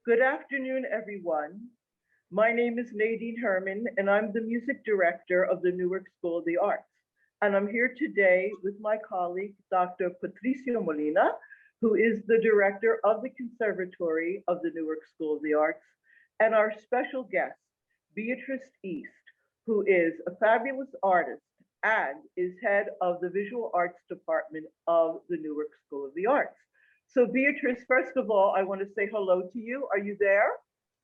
Good afternoon, everyone. My name is Nadine Herman, and I'm the music director of the Newark School of the Arts. And I'm here today with my colleague, Dr. Patricio Molina, who is the director of the Conservatory of the Newark School of the Arts, and our special guest, Beatrice East, who is a fabulous artist and is head of the Visual Arts Department of the Newark School of the Arts. So Beatrice, first of all, I want to say hello to you. Are you there?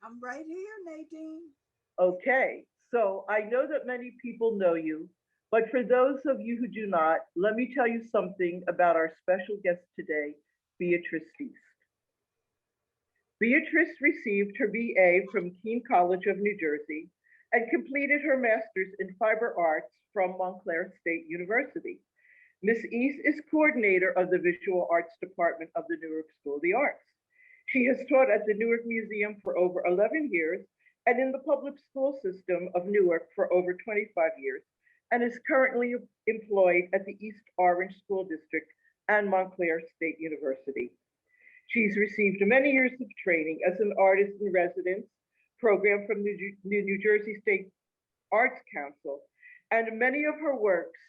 I'm right here, Nadine. Okay, so I know that many people know you, but for those of you who do not, let me tell you something about our special guest today, Beatrice East. Beatrice received her BA from Keene College of New Jersey and completed her master's in fiber arts from Montclair State University. Ms. East is coordinator of the Visual Arts Department of the Newark School of the Arts. She has taught at the Newark Museum for over 11 years and in the public school system of Newark for over 25 years, and is currently employed at the East Orange School District and Montclair State University. She's received many years of training as an artist in residence program from the New Jersey State Arts Council, and many of her works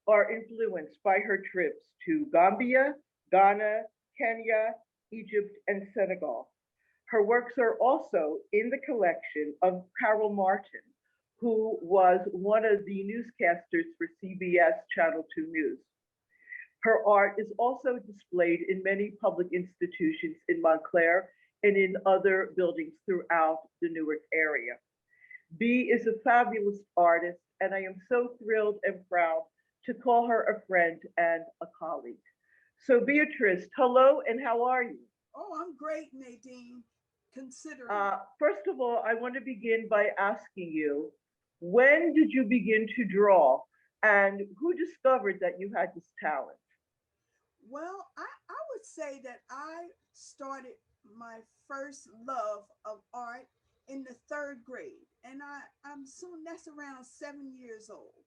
are influenced by her trips to Gambia, Ghana, Kenya, Egypt, and Senegal. Her works are also in the collection of Carol Martin, who was one of the newscasters for CBS Channel 2 News. Her art is also displayed in many public institutions in Montclair and in other buildings throughout the Newark area. Bea is a fabulous artist, and I am so thrilled and proud to call her a friend and a colleague. So Beatrice, hello, and how are you? Oh, I'm great, Nadine, considering. First of all, I want to begin by asking you, when did you begin to draw, and who discovered that you had this talent? Well, I would say that I started my first love of art in the third grade. And I'm soon, that's around 7 years old.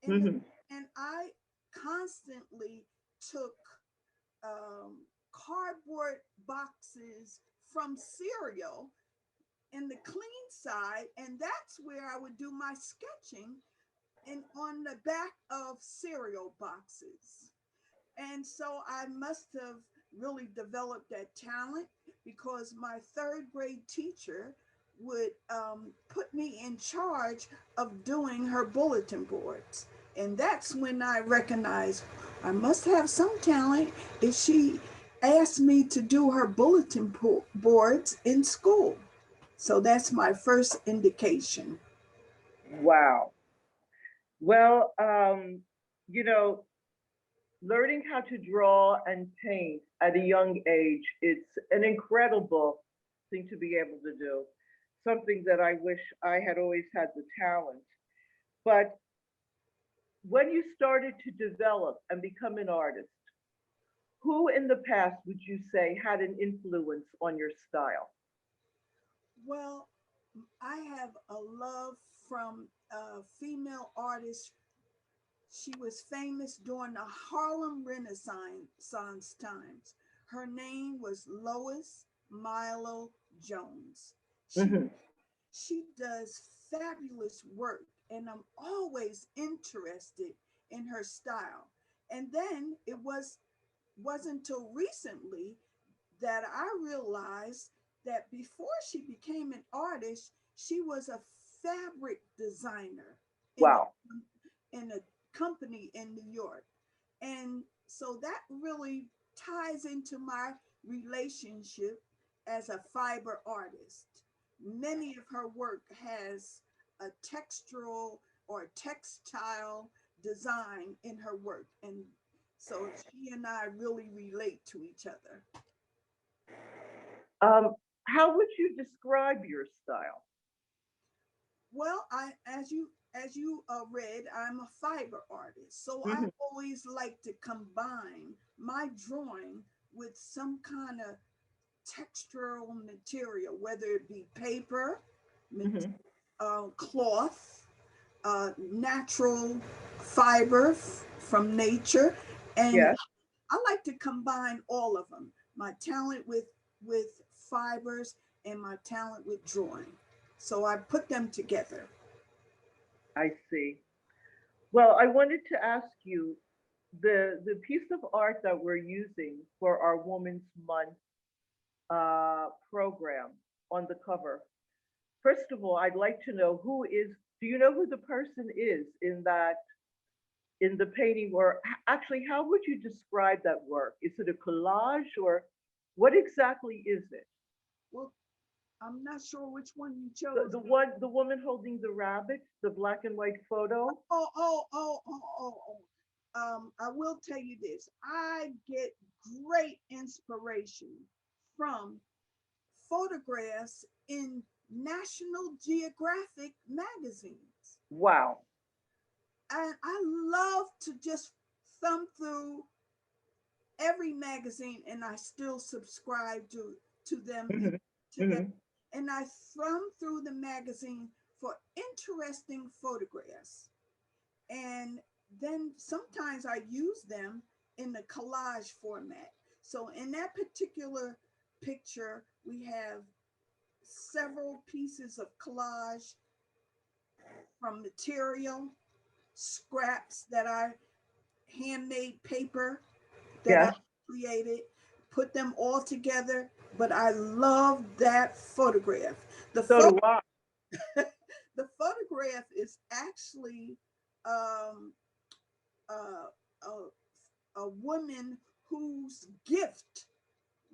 And, Mhm. and I constantly took cardboard boxes from cereal in the clean side, and that's where I would do my sketching and on the back of cereal boxes. And so I must have really developed that talent because my third grade teacher would put me in charge of doing her bulletin boards. And that's when I recognized I must have some talent if she asked me to do her bulletin boards in school. So that's my first indication. Wow. Well, you know, learning how to draw and paint at a young age, it's an incredible thing to be able to do. Something that I wish I had always had the talent. But when you started to develop and become an artist, who in the past would you say had an influence on your style? Well, I have a love from a female artist. She was famous during the Harlem Renaissance times. Her name was Lois Milo Jones. She Mhm. she does fabulous work, and I'm always interested in her style. And then it wasn't until recently that I realized that before she became an artist, she was a fabric designer in Wow. a company in New York. And so that really ties into my relationship as a fiber artist. Many of her work has a textural or textile design in her work. And so she and I really relate to each other. Um, how would you describe your style? Well, as you read, I'm a fiber artist, so I Mhm. always like to combine my drawing with some kind of textural material, whether it be paper, Mhm. cloth, natural fiber from nature, and Yes. I like to combine all of them. My talent with fibers and my talent with drawing. So I put them together. I see. Well, I wanted to ask you the piece of art that we're using for our Women's Month program on the cover. First of all, I'd like to know who is. Do you know who the person is in the painting, or actually, how would you describe that work? Is it a collage, or what exactly is it? Well, I'm not sure which one you chose. The woman holding the rabbit, the black and white photo. I will tell you this. I get great inspiration from photographs in National Geographic magazines. Wow. And I love to just thumb through every magazine, and I still subscribe to them Mhm, to them. mhm. And I thumb through the magazine for interesting photographs. And then sometimes I use them in the collage format. So in that particular picture, we have several pieces of collage from material, scraps that I handmade paper that I Yes. created, put them all together. But I love that photograph. The So do I. the photograph is actually um, a woman whose gift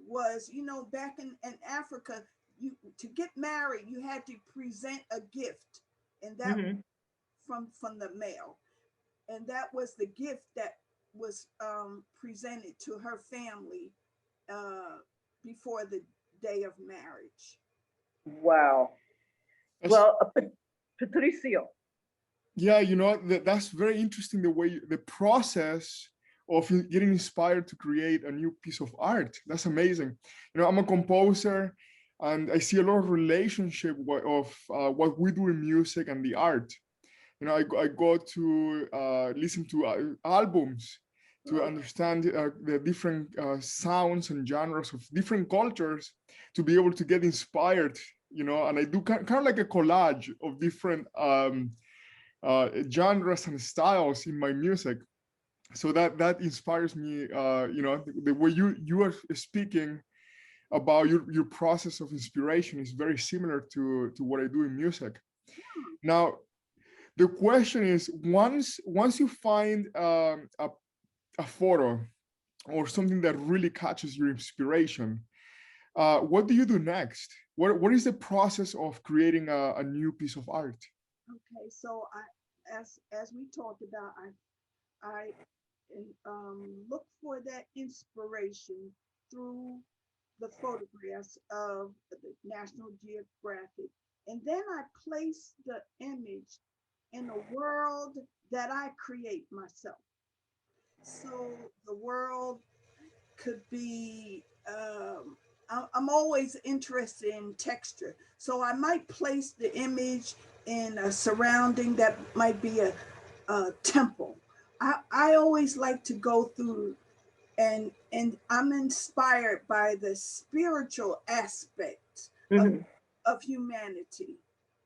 was, back in Africa, you to get married, you had to present a gift, and that Hmm. from the male, and that was the gift that was presented to her family uh, before the day of marriage. Wow. That's, Well, Patricio. yeah, that's very interesting, the way the process of getting inspired to create a new piece of art. That's amazing. I'm a composer, and I see a lot of relationship of what we do in music and the art. I go to listen to albums to Oh, understand the different sounds and genres of different cultures, to be able to get inspired. And I do kind of like a collage of different genres and styles in my music. So that inspires me. The way you are speaking about your process of inspiration is very similar to what I do in music. Now, the question is, once you find a photo or something that really catches your inspiration, what do you do next? What is the process of creating a new piece of art? okay. So as we talked about, I look for that inspiration through the photographs of the National Geographic. And then I place the image in a world that I create myself. So the world could be, I'm always interested in texture. So I might place the image in a surrounding that might be a temple. I always like to go through, and I'm inspired by the spiritual aspect Hmm. of humanity.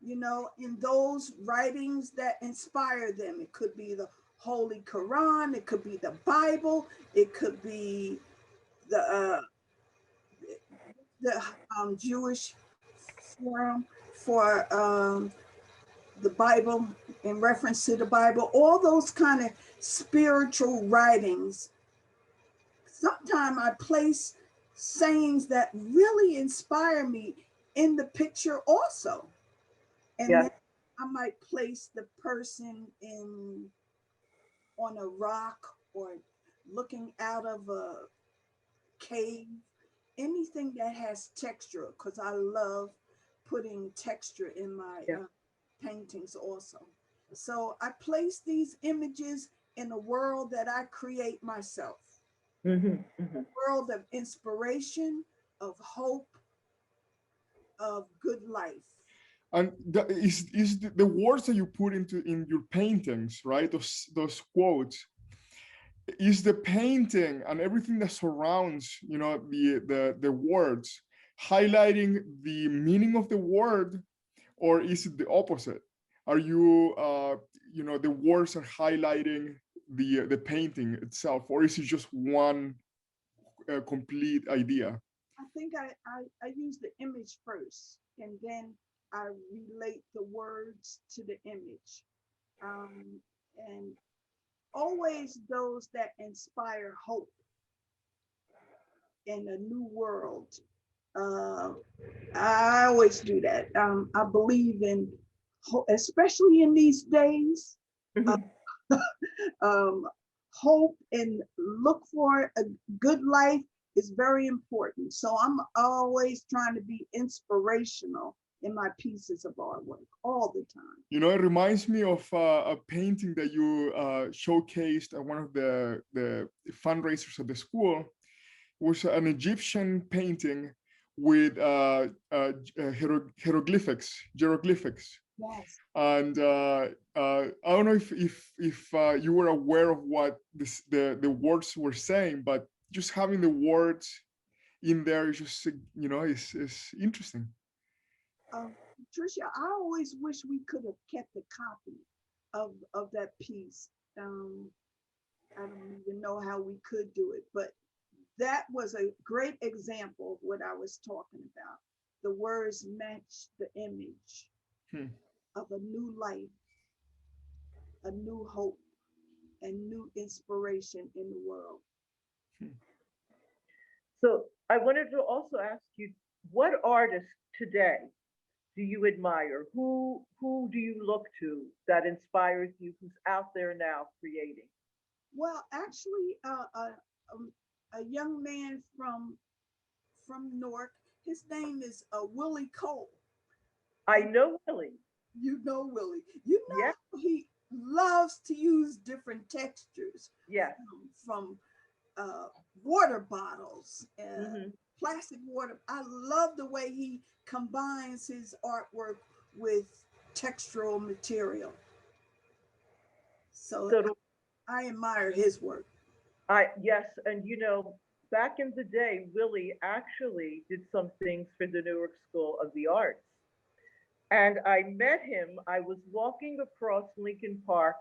In those writings that inspire them, it could be the Holy Quran, it could be the Bible, it could be the the Jewish forum for the Bible, in reference to the Bible, all those kind of spiritual writings. Sometimes I place sayings that really inspire me in the picture also. And then Yes. I might place the person in on a rock, or looking out of a cave, anything that has texture, because I love putting texture in my Yeah. paintings also. So I place these images in a world that I create myself, Hmm. Hmm. world of inspiration, of hope, of good life. And is the words that you put into in your paintings, right? Those quotes, is the painting and everything that surrounds the words, highlighting the meaning of the word, or is it the opposite? Are you, you know, the words are highlighting the painting itself, or is it just one complete idea? I think I use the image first, and then I relate the words to the image. And always those that inspire hope in a new world. Uh, I always do that. I believe in, especially in these days, uh, Mhm. um, hope and look for a good life is very important. So I'm always trying to be inspirational in my pieces of artwork all the time. You know, it reminds me of a painting that you showcased at one of the fundraisers at the school. It was an Egyptian painting with hieroglyphics. Yes. And I don't know if you were aware of what the words were saying, but just having the words in there is just, you know, is interesting. Tricia, I always wish we could have kept a copy of that piece. I don't even know how we could do it, but that was a great example of what I was talking about. The words match the image Hmm. of a new life, a new hope, and new inspiration in the world. So I wanted to also ask you, what artist today do you admire? Who do you look to that inspires you? Who's out there now creating? Well, actually, a young man from Newark, his name is Willie Cole. I And know Willie. you know Willie. You Yes, know he loves to use different textures yes. from water bottles, Hmm. plastic water. I love the way he combines his artwork with textural material. So So do I admire his work. yes, and you know, back in the day, Willie actually did some things for the Newark School of the Arts. And I met him. I was walking across Lincoln Park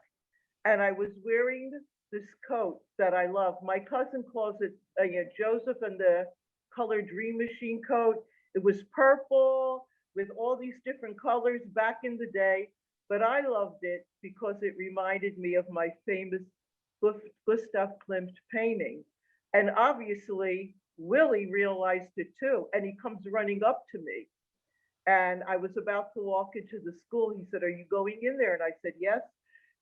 and I was wearing this coat that I love. My cousin calls it Joseph and the Color Dream Machine coat. It was purple with all these different colors back in the day, but I loved it because it reminded me of my famous Gustav Klimt painting. And obviously, Willie realized it too, and he comes running up to me. And I was about to walk into the school. He said, "Are you going in there?" And I said, "Yes."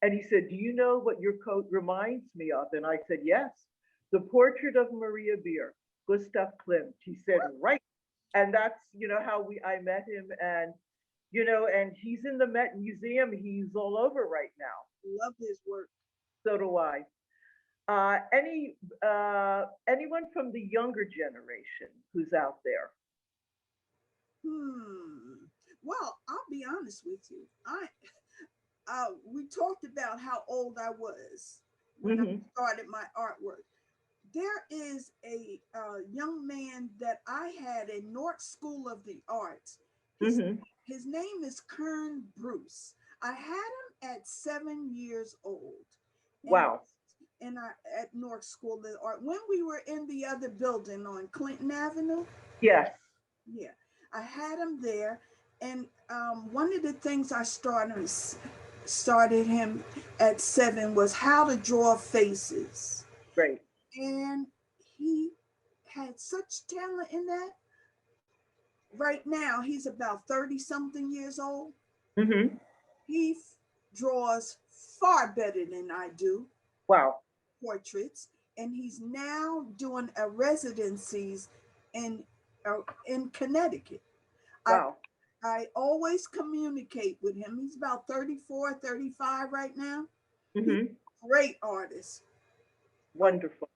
And he said, "Do you know what your coat reminds me of?" And I said, "Yes, the portrait of Maria Beer, Gustav Klimt." He said, "Right." And that's, how I met him. And, and he's in the Met Museum. He's all over right now. Love his work. So do I. Anyone from the younger generation who's out there? Hmm. Well, I'll be honest with you. We talked about how old I was when I Hmm. started my artwork. There is a young man that I had in North School of the Arts. His Hmm. his name is Kern Bruce. I had him at 7 years old, and Wow. I at North School of the Art when we were in the other building on Clinton Avenue. Yes. Yeah, I had him there, and one of the things I started him at 7 was how to draw faces, Great. and he had such talent in that. Right now, he's about 30 something years old. Hmm. He draws far better than I do Wow. portraits, and he's now doing a residencies in in Connecticut. I Wow. I always communicate with him. He's about 34, 35 right now. He's Hmm. a great artist. Um, Wonderful.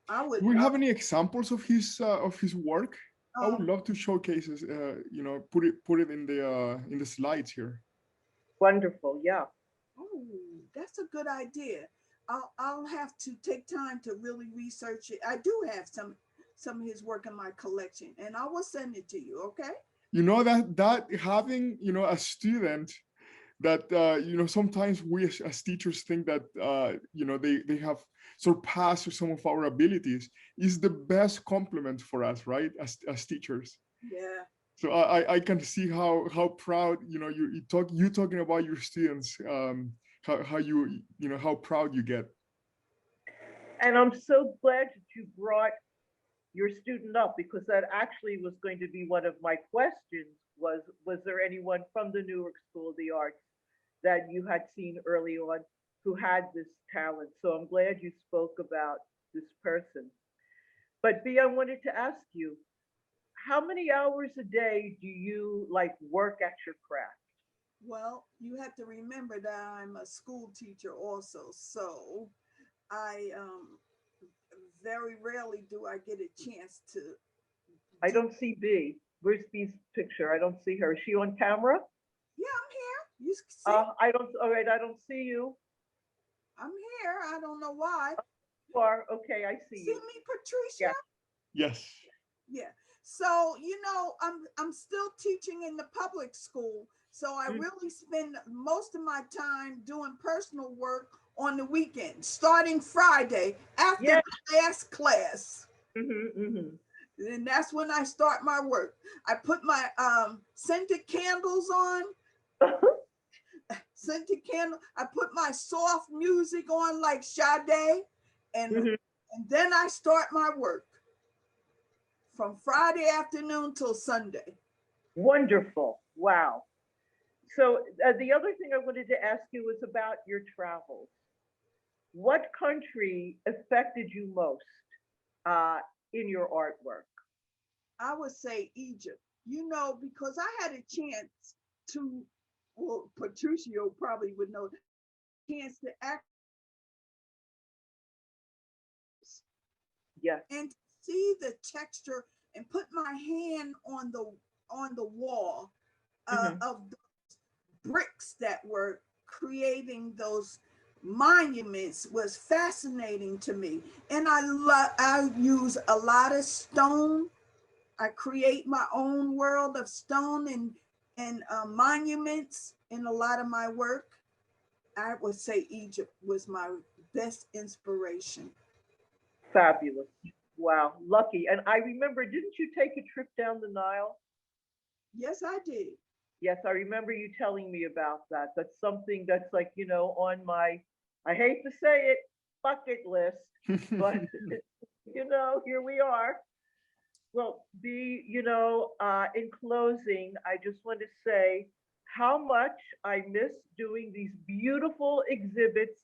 I would, Do we have any examples of his work? I would um, love to showcase this, you know, put it in the slides here. Wonderful. Yeah. oh, that's a good idea. I'll have to take time to really research it. I do have some of his work in my collection, and I will send it to you. Okay. You know, that having, you know, a student that you know, sometimes we as teachers think that you know, they have surpassed some of our abilities, is the best compliment for us, right, as teachers. Yeah. So I can see how proud, you know, you talking about your students, how you know, how proud you get. And I'm so glad that you brought your student up, because that actually was going to be one of my questions, was there anyone from the Newark School of the Arts that you had seen early on who had this talent? So I'm glad you spoke about this person. But Bea, I wanted to ask you, how many hours a day do you like work at your craft? Well, you have to remember that I'm a school teacher also, so I very rarely do I get a chance to I do. don't see Bea. Where's Bea's picture? I don't see her. Is she on camera? Yeah, I'm here. You see, I don't. All right, I don't see you. I'm here. I don't know why. You are okay. I see See you. me, Patricia? Yes. Yes. Yeah. So, you know, I'm still teaching in the public school. So I Mm. really spend most of my time doing personal work on the weekend, starting Friday after Yeah. the last class. Mm-hmm. And that's when I start my work. I put my scented candles on, Mm-hmm. scented candle. I put my soft music on like Sade, and Mm-hmm. and then I start my work from Friday afternoon till Sunday. Wonderful. Wow. So the other thing I wanted to ask you was about your travels. What country affected you most uh, in your artwork? I would say Egypt, you know, because I had a chance to, well, Patricio probably would know, chance to act Yes. and see the texture and put my hand on the wall Mm-hmm. of the bricks that were creating those monuments was fascinating to me. And I use a lot of stone. I create my own world of stone and monuments in a lot of my work. I would say Egypt was my best inspiration. Fabulous. Wow. Lucky. And I remember, didn't you take a trip down the Nile? Yes, I did. Yes, I remember you telling me about that. That's something that's like, you know, on my, I hate to say it, bucket list, but you know, here we are. Well, in closing, I just want to say how much I miss doing these beautiful exhibits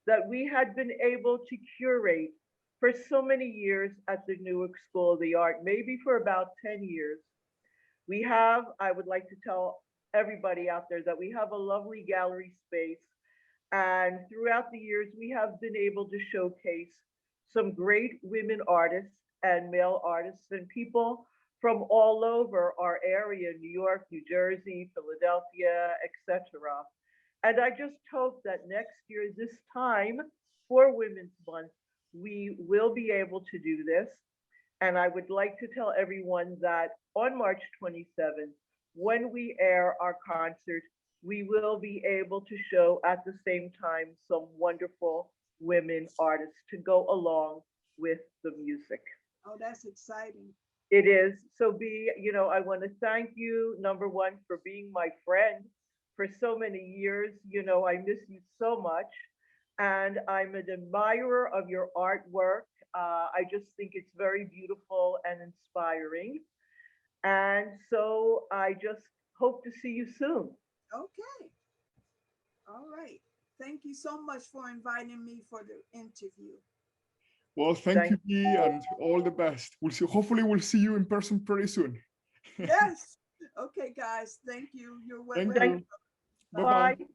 that we had been able to curate for so many years at the Newark School of the Art, maybe for about 10 years. I would like to tell everybody out there that we have a lovely gallery space. And throughout the years, we have been able to showcase some great women artists and male artists and people from all over our area, New York, New Jersey, Philadelphia, etc. And I just hope that next year, this time for Women's Month, we will be able to do this. And I would like to tell everyone that on March 27th, when we air our concert, we will be able to show at the same time some wonderful women artists to go along with the music. Oh, that's exciting. It is. So, I want to thank you, number one, for being my friend for so many years. I miss you so much. And I'm an admirer of your artwork. I just think it's very beautiful and inspiring. And so I just hope to see you soon. Okay. All right. Thank you so much for inviting me for the interview. Well, thank Thank you, Dee, and all the best. We'll see. Hopefully, we'll see you in person pretty soon. Yes. Okay, guys. Thank you. You're Thank welcome. Thank you. you. Bye bye. Bye.